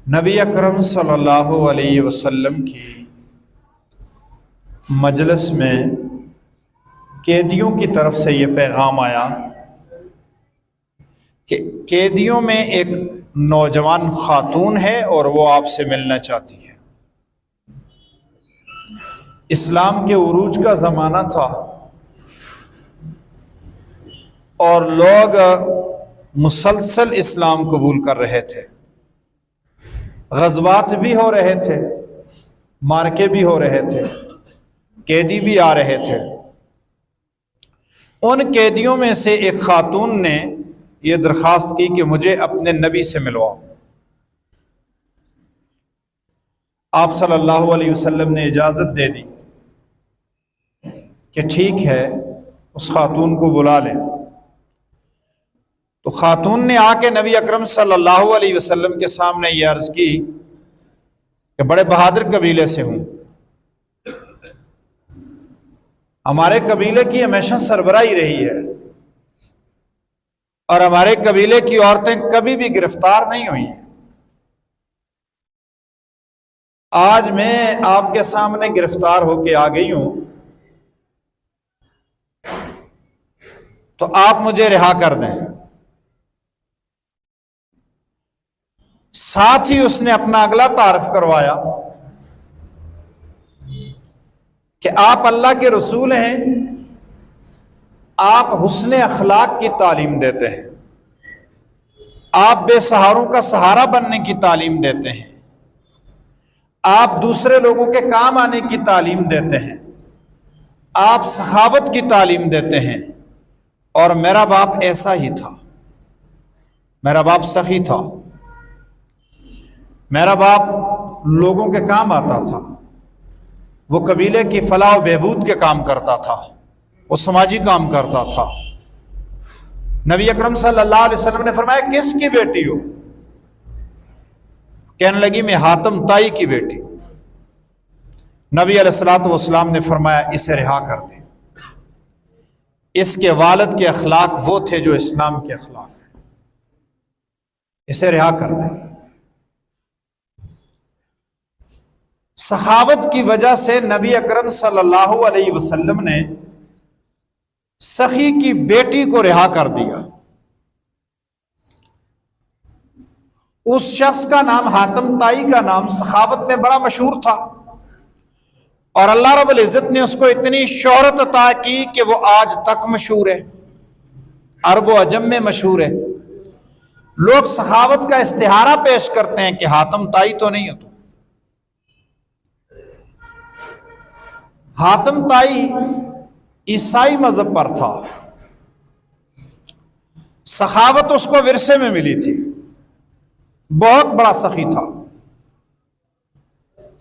نبی اکرم صلی اللہ علیہ وسلم کی مجلس میں قیدیوں کی طرف سے یہ پیغام آیا کہ قیدیوں میں ایک نوجوان خاتون ہے اور وہ آپ سے ملنا چاہتی ہے۔ اسلام کے عروج کا زمانہ تھا اور لوگ مسلسل اسلام قبول کر رہے تھے، غزوات بھی ہو رہے تھے، مارکے بھی ہو رہے تھے، قیدی بھی آ رہے تھے۔ ان قیدیوں میں سے ایک خاتون نے یہ درخواست کی کہ مجھے اپنے نبی سے ملواؤ۔ آپ صلی اللہ علیہ وسلم نے اجازت دے دی کہ ٹھیک ہے، اس خاتون کو بلا لیں۔ تو خاتون نے آ کے نبی اکرم صلی اللہ علیہ وسلم کے سامنے یہ عرض کی کہ بڑے بہادر قبیلے سے ہوں، ہمارے قبیلے کی ہمیشہ سربراہی رہی ہے اور ہمارے قبیلے کی عورتیں کبھی بھی گرفتار نہیں ہوئی ہیں۔ آج میں آپ کے سامنے گرفتار ہو کے آ گئی ہوں، تو آپ مجھے رہا کر دیں۔ ساتھ ہی اس نے اپنا اگلا تعارف کروایا کہ آپ اللہ کے رسول ہیں، آپ حسن اخلاق کی تعلیم دیتے ہیں، آپ بے سہاروں کا سہارا بننے کی تعلیم دیتے ہیں، آپ دوسرے لوگوں کے کام آنے کی تعلیم دیتے ہیں، آپ سخاوت کی تعلیم دیتے ہیں، اور میرا باپ ایسا ہی تھا، میرا باپ سخی تھا، میرا باپ لوگوں کے کام آتا تھا، وہ قبیلے کی فلاح و بہبود کے کام کرتا تھا، وہ سماجی کام کرتا تھا۔ نبی اکرم صلی اللہ علیہ وسلم نے فرمایا کس کی بیٹی ہو؟ کہنے لگی میں حاتم تائی کی بیٹی ہوں۔ نبی علیہ الصلوۃ والسلام نے فرمایا اسے رہا کر دیں، اس کے والد کے اخلاق وہ تھے جو اسلام کے اخلاق ہیں، اسے رہا کر دیں۔ سخاوت کی وجہ سے نبی اکرم صلی اللہ علیہ وسلم نے سخی کی بیٹی کو رہا کر دیا۔ اس شخص کا نام حاتم تائی کا نام سخاوت میں بڑا مشہور تھا، اور اللہ رب العزت نے اس کو اتنی شہرت عطا کی کہ وہ آج تک مشہور ہے، عرب و عجم میں مشہور ہے۔ لوگ سخاوت کا استعارہ پیش کرتے ہیں کہ حاتم تائی تو نہیں ہو تو۔ حاتم تائی عیسائی مذہب پر تھا، سخاوت اس کو ورثے میں ملی تھی، بہت بڑا سخی تھا،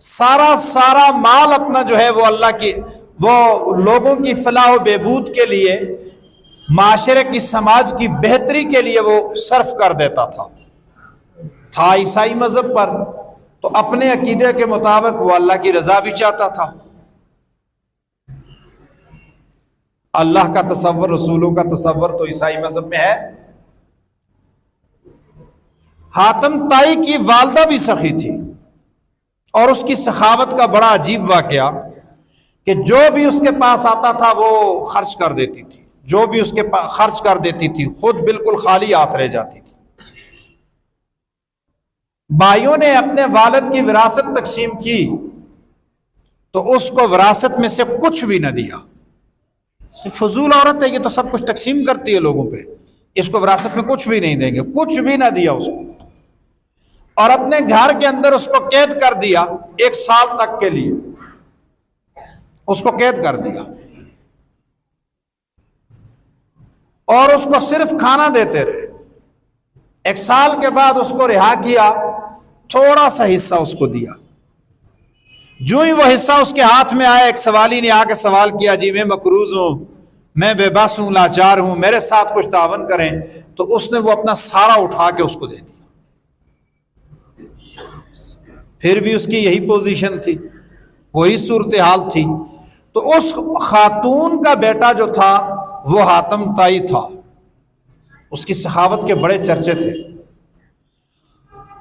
سارا مال اپنا جو ہے وہ اللہ کی، وہ لوگوں کی فلاح و بہبود کے لیے، معاشرے کی، سماج کی بہتری کے لیے وہ صرف کر دیتا تھا عیسائی مذہب پر، تو اپنے عقیدے کے مطابق وہ اللہ کی رضا بھی چاہتا تھا۔ اللہ کا تصور، رسولوں کا تصور تو عیسائی مذہب میں ہے۔ حاتم تائی کی والدہ بھی سخی تھی، اور اس کی سخاوت کا بڑا عجیب واقعہ کہ جو بھی اس کے پاس آتا تھا وہ خرچ کر دیتی تھی، جو بھی اس کے پاس خرچ کر دیتی تھی، خود بالکل خالی ہاتھ رہ جاتی تھی۔ بھائیوں نے اپنے والد کی وراثت تقسیم کی تو اس کو وراثت میں سے کچھ بھی نہ دیا۔ فضول عورت ہے، یہ تو سب کچھ تقسیم کرتی ہے لوگوں پہ، اس کو وراثت میں کچھ بھی نہیں دیں گے، کچھ بھی نہ دیا اس کو، اور اپنے گھر کے اندر اس کو قید کر دیا، 1 سال تک کے لیے اس کو قید کر دیا، اور اس کو صرف کھانا دیتے رہے۔ 1 سال کے بعد اس کو رہا کیا، تھوڑا سا حصہ اس کو دیا۔ جو ہی وہ حصہ اس کے ہاتھ میں آیا، ایک سوالی نے آ کے سوال کیا، جی میں مقروض ہوں، میں بے بس ہوں، لاچار ہوں، میرے ساتھ کچھ تعاون کریں، تو اس نے وہ اپنا سارا اٹھا کے اس کو دے دیا۔ پھر بھی اس کی یہی پوزیشن تھی، وہی صورتحال تھی۔ تو اس خاتون کا بیٹا جو تھا وہ حاتم تائی تھا، اس کی سخاوت کے بڑے چرچے تھے۔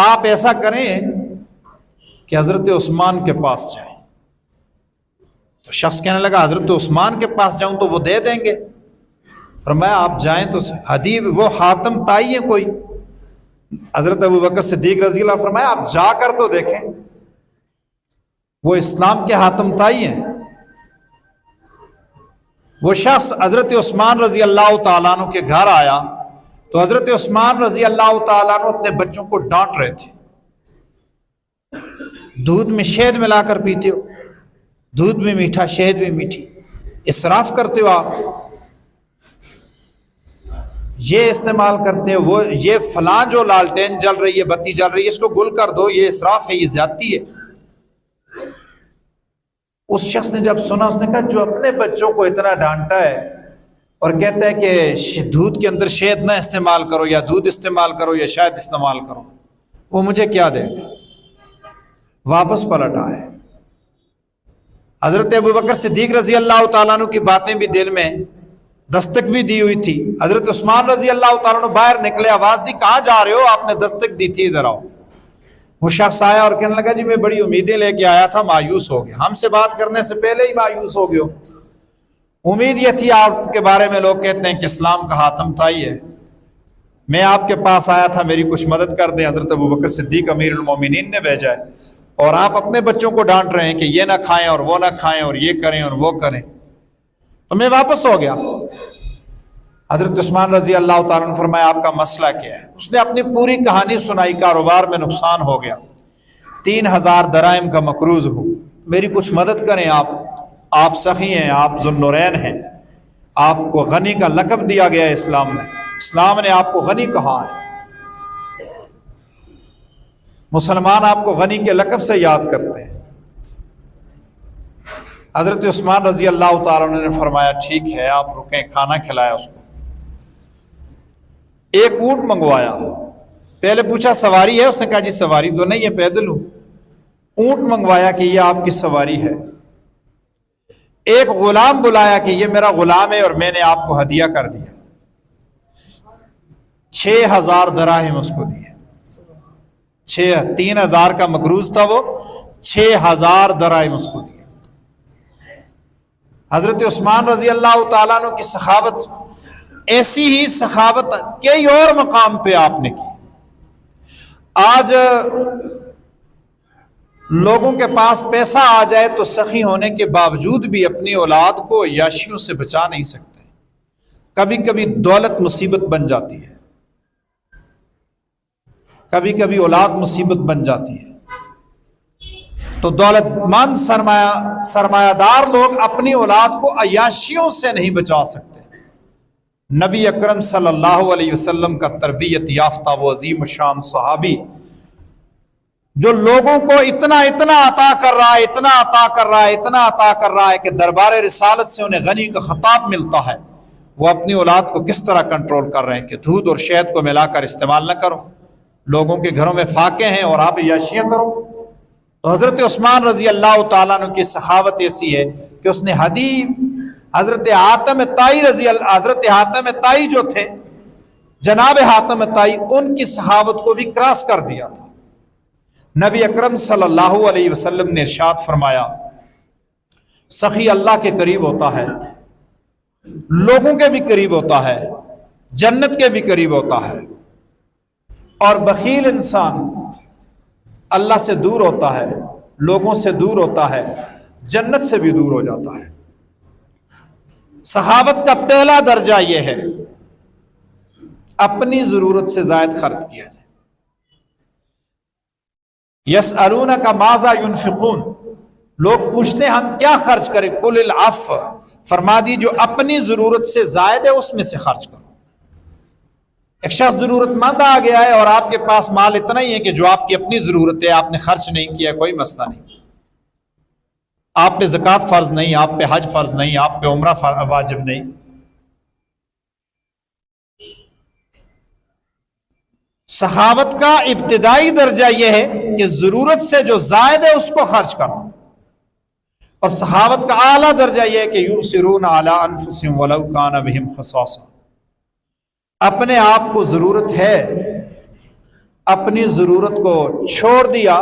آپ ایسا کریں کہ حضرت عثمان کے پاس جائیں. تو شخص کہنے لگا حضرت عثمان کے پاس جاؤں تو وہ دے دیں گے. فرمایا آپ جائیں تو حدیب وہ حاتم تائی ہے کوئی. حضرت ابوبکر صدیق رضی اللہ فرمایا آپ جا کر تو دیکھیں, وہ اسلام کے حاتم تائی ہیں. وہ شخص حضرت عثمان رضی اللہ تعالیٰ عنہ کے گھر آیا تو حضرت عثمان رضی اللہ تعالیٰ عنہ اپنے بچوں کو ڈانٹ رہے تھے. دودھ میں شہد ملا کر پیتے ہو, دودھ بھی میٹھا شہد بھی میٹھی, اسراف کرتے ہو, آپ یہ استعمال کرتے ہو, وہ یہ فلاں جو لالٹین جل رہی ہے بتی جل رہی ہے اس کو گل کر دو, یہ اسراف ہے, یہ زیادتی ہے. اس شخص نے جب سنا اس نے کہا جو اپنے بچوں کو اتنا ڈانٹا ہے اور کہتا ہے کہ دودھ کے اندر شہد نہ استعمال کرو یا دودھ استعمال کرو یا شاید استعمال کرو, وہ مجھے کیا دے گا. واپس پلٹ آئے. حضرت ابوبکر صدیق رضی اللہ تعالیٰ عنہ کی باتیں بھی دل میں دستک بھی دی ہوئی تھی. حضرت عثمان رضی اللہ تعالیٰ عنہ باہر نکلے, آواز دی کہاں جا رہے ہو, آپ نے دستک دی تھی ادھر آؤ. وہ شخص آیا اور کہنے لگا جی میں بڑی امیدیں لے کے آیا تھا, مایوس ہو گیا, ہم سے بات کرنے سے پہلے ہی مایوس ہو گئے. امید یہ تھی آپ کے بارے میں لوگ کہتے ہیں کہ اسلام کا حاتم تائی ہے, میں آپ کے پاس آیا تھا میری کچھ مدد کر دیں. حضرت ابوبکر صدیق امیر المومنین نے بھیجا ہے اور آپ اپنے بچوں کو ڈانٹ رہے ہیں کہ یہ نہ کھائیں اور وہ نہ کھائیں اور یہ کریں اور وہ کریں. تو میں واپس ہو گیا. حضرت عثمان رضی اللہ تعالیٰ نے فرمایا آپ کا مسئلہ کیا ہے. اس نے اپنی پوری کہانی سنائی, کاروبار میں نقصان ہو گیا, 3000 درائم کا مقروض ہوں, میری کچھ مدد کریں. آپ سخی ہیں, آپ ذو النورین ہیں, آپ کو غنی کا لقب دیا گیا ہے اسلام میں, اسلام نے آپ کو غنی کہا ہے, مسلمان آپ کو غنی کے لقب سے یاد کرتے ہیں. حضرت عثمان رضی اللہ تعالیٰ عنہ نے فرمایا ٹھیک ہے آپ رکیں. کھانا کھلایا اس کو, ایک اونٹ منگوایا. پہلے پوچھا سواری ہے, اس نے کہا جی سواری تو نہیں ہے, پیدل ہوں. اونٹ منگوایا کہ یہ آپ کی سواری ہے. ایک غلام بلایا کہ یہ میرا غلام ہے اور میں نے آپ کو ہدیہ کر دیا. 6000 دراہم اس کو دیے. 3000 کا مقروض تھا, وہ 6000 دراہم اس کو دیے. حضرت عثمان رضی اللہ تعالیٰ عنہ کی سخاوت, ایسی ہی سخاوت کئی اور مقام پہ آپ نے کی. آج لوگوں کے پاس پیسہ آ جائے تو سخی ہونے کے باوجود بھی اپنی اولاد کو عیاشیوں سے بچا نہیں سکتے. کبھی کبھی دولت مصیبت بن جاتی ہے, کبھی کبھی اولاد مصیبت بن جاتی ہے. تو دولت مند سرمایہ دار لوگ اپنی اولاد کو عیاشیوں سے نہیں بچا سکتے. نبی اکرم صلی اللہ علیہ وسلم کا تربیت یافتہ وہ عظیم شان صحابی جو لوگوں کو اتنا عطا کر رہا ہے, اتنا عطا کر رہا ہے, اتنا عطا کر رہا ہے کہ دربار رسالت سے انہیں غنی کا خطاب ملتا ہے, وہ اپنی اولاد کو کس طرح کنٹرول کر رہے ہیں کہ دودھ اور شہد کو ملا کر استعمال نہ کرو, لوگوں کے گھروں میں فاقے ہیں اور آپ عیاشیاں کرو. تو حضرت عثمان رضی اللہ تعالیٰ عنہ کی سخاوت ایسی ہے کہ اس نے حضرت حاتم تائی جو تھے, جناب حاتم تائی, ان کی سخاوت کو بھی کراس کر دیا تھا. نبی اکرم صلی اللہ علیہ وسلم نے ارشاد فرمایا سخی اللہ کے قریب ہوتا ہے, لوگوں کے بھی قریب ہوتا ہے, جنت کے بھی قریب ہوتا ہے, اور بخیل انسان اللہ سے دور ہوتا ہے, لوگوں سے دور ہوتا ہے, جنت سے بھی دور ہو جاتا ہے. سخاوت کا پہلا درجہ یہ ہے اپنی ضرورت سے زائد خرچ کیا جائے. یسألونک ماذا ينفقون, لوگ پوچھتے ہیں ہم کیا خرچ کریں, قل العفو, فرما دی جو اپنی ضرورت سے زائد ہے اس میں سے خرچ کرو. ایک شخص ضرورت مند آ گیا ہے اور آپ کے پاس مال اتنا ہی ہے کہ جو آپ کی اپنی ضرورت ہے آپ نے خرچ نہیں کیا, کوئی مسئلہ نہیں. آپ پہ زکوٰۃ فرض نہیں, آپ پہ حج فرض نہیں, آپ پہ عمرہ واجب نہیں. سخاوت کا ابتدائی درجہ یہ ہے کہ ضرورت سے جو زائد ہے اس کو خرچ کرنا, اور سخاوت کا اعلیٰ درجہ یہ ہے کہ یؤثرون علی انفسہم ولو کان بہم خصاصہ, اپنے آپ کو ضرورت ہے, اپنی ضرورت کو چھوڑ دیا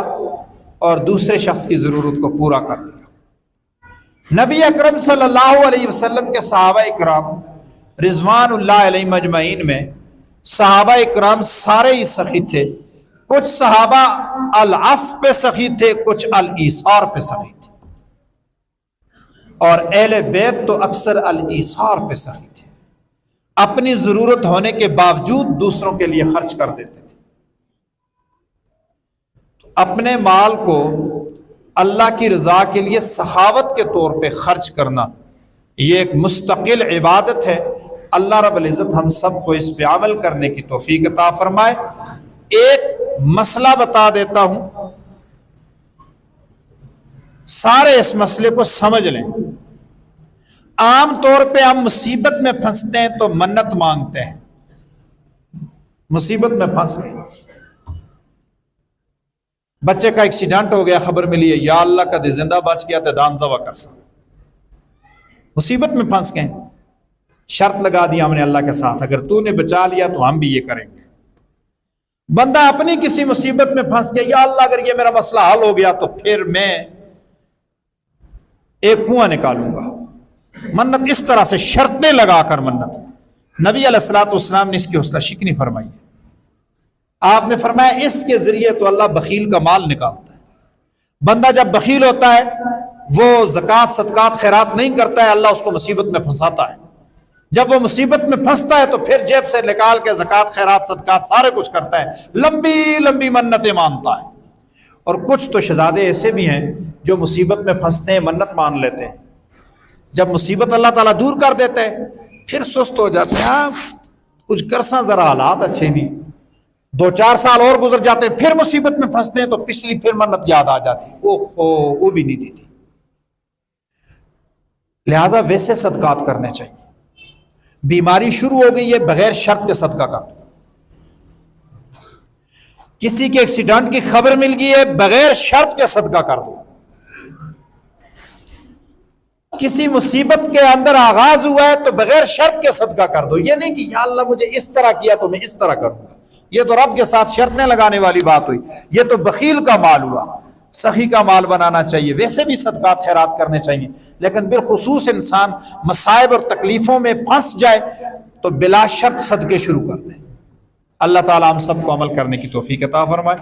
اور دوسرے شخص کی ضرورت کو پورا کر دیا۔ نبی اکرم صلی اللہ علیہ وسلم کے صحابہ اکرام رضوان اللہ علیہ مجمعین میں صحابہ اکرام سارے ہی سخی تھے، کچھ صحابہ العفو پہ سخی تھے، کچھ الایثار پہ سخی تھے، اور اہل بیت تو اکثر الایثار پہ سخی تھے، اپنی ضرورت ہونے کے باوجود دوسروں کے لیے خرچ کر دیتے تھے۔ اپنے مال کو اللہ کی رضا کے لیے سخاوت کے طور پہ خرچ کرنا یہ ایک مستقل عبادت ہے۔ اللہ رب العزت ہم سب کو اس پہ عمل کرنے کی توفیق عطا فرمائے۔ ایک مسئلہ بتا دیتا ہوں، سارے اس مسئلے کو سمجھ لیں۔ عام طور پہ ہم مصیبت میں پھنستے ہیں تو منت مانگتے ہیں، مصیبت میں پھنس گئے، بچے کا ایکسیڈنٹ ہو گیا، خبر ملی ہے، یا اللہ کا دے زندہ بچ گیا تو دان زوا کر سا، مصیبت میں پھنس گئے، شرط لگا دی ہم نے اللہ کے ساتھ، اگر تو نے بچا لیا تو ہم بھی یہ کریں گے۔ بندہ اپنی کسی مصیبت میں پھنس گیا، یا اللہ اگر یہ میرا مسئلہ حل ہو گیا تو پھر میں ایک کنواں نکالوں گا، منت اس طرح سے شرطیں لگا کر منت۔ نبی علیہ الصلوۃ والسلام نے اس کی حوصلہ شکنی فرمائی ہے۔ آپ نے فرمایا اس کے ذریعے تو اللہ بخیل کا مال نکالتا ہے۔ بندہ جب بخیل ہوتا ہے، وہ زکوٰۃ صدقات خیرات نہیں کرتا ہے، اللہ اس کو مصیبت میں پھنساتا ہے۔ جب وہ مصیبت میں پھنستا ہے تو پھر جیب سے نکال کے زکوٰۃ خیرات صدقات سارے کچھ کرتا ہے، لمبی لمبی منتیں مانتا ہے۔ اور کچھ تو شہزادے ایسے بھی ہیں جو مصیبت میں پھنستے ہیں، منت مان لیتے ہیں، جب مصیبت اللہ تعالیٰ دور کر دیتے ہیں پھر سست ہو جاتے ہیں، کچھ کرساں ذرا حالات اچھے نہیں، 2-4 سال اور گزر جاتے ہیں، پھر مصیبت میں پھنستے ہیں تو پچھلی پھر منت یاد آ جاتی، وہ بھی نہیں دی تھی۔ لہٰذا ویسے صدقات کرنے چاہیے۔ بیماری شروع ہو گئی ہے، بغیر شرط کے صدقہ کر دو۔ کسی کے ایکسیڈنٹ کی خبر مل گئی ہے، بغیر شرط کے صدقہ کر دو۔ کسی مصیبت کے اندر آغاز ہوا ہے تو بغیر شرط کے صدقہ کر دو۔ یہ نہیں کہ یا اللہ مجھے اس طرح کیا تو میں اس طرح کروں گا، یہ تو رب کے ساتھ شرطیں لگانے والی بات ہوئی، یہ تو بخیل کا مال ہوا۔ سخی کا مال بنانا چاہیے، ویسے بھی صدقات خیرات کرنے چاہیے، لیکن بالخصوص انسان مصائب اور تکلیفوں میں پھنس جائے تو بلا شرط صدقے شروع کر دیں۔ اللہ تعالیٰ ہم سب کو عمل کرنے کی توفیق عطا فرمائے۔